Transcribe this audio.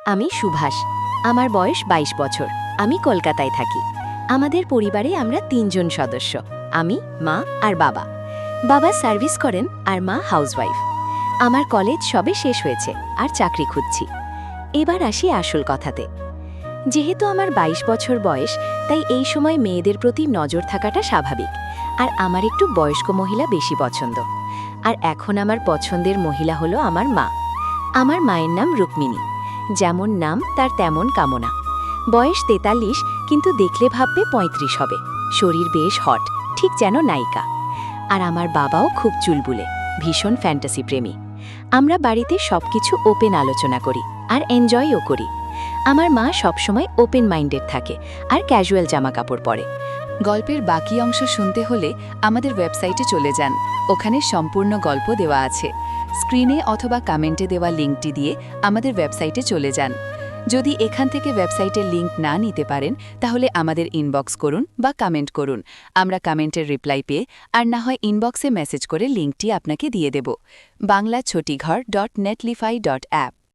আমি সুভাষ। আমার বয়স ২২ বছর। আমি কলকাতায় থাকি। আমাদের পরিবারে আমরা ৩ জন সদস্য। আমি, মা আর বাবা। বাবা সার্ভিস করেন আর মা হাউসওয়াইফ। আমার কলেজ সবে শেষ হয়েছে আর চাকরি খুঁজছি। এবার আসি আসল কথাতে। যেহেতু আমার ২২ বছর বয়স, তাই এই সময় মেয়েদের প্রতি নজর থাকাটা স্বাভাবিক। আর আমার একটু বয়স্ক মহিলা বেশি পছন্দ। আর এখন আমার পছন্দের মহিলা হলো আমার মা। আমার মায়ের নাম রুক্মিণী। যেমন নাম তার তেমন কামনা। বয়স ৪৩, কিন্তু দেখলে ভাববে ৩৫ হবে। শরীর বেশ হট, ঠিক যেন নায়িকা। আর আমার বাবাও খুব চুলবুলে, ভীষণ ফ্যান্টাসি প্রেমী। আমরা বাড়িতে সবকিছু ওপেন আলোচনা করি আর এনজয়ও করি। আমার মা সবসময় ওপেন মাইন্ডেড থাকে আর ক্যাজুয়াল জামাকাপড় পরে। গল্পের বাকি অংশ শুনতে হলে আমাদের ওয়েবসাইটে চলে যান। ওখানে সম্পূর্ণ গল্প দেওয়া আছে। স্ক্রিনে অথবা কমেন্টে দেওয়া লিঙ্কটি দিয়ে আমাদের ওয়েবসাইটে চলে যান। যদি এখান থেকে ওয়েবসাইটের লিঙ্ক না নিতে পারেন, তাহলে আমাদের ইনবক্স করুন বা কমেন্ট করুন। আমরা কমেন্টের রিপ্লাই পেয়ে আর না হয় ইনবক্সে মেসেজ করে লিঙ্কটি আপনাকে দিয়ে দেব। banglachotighar.netlify.app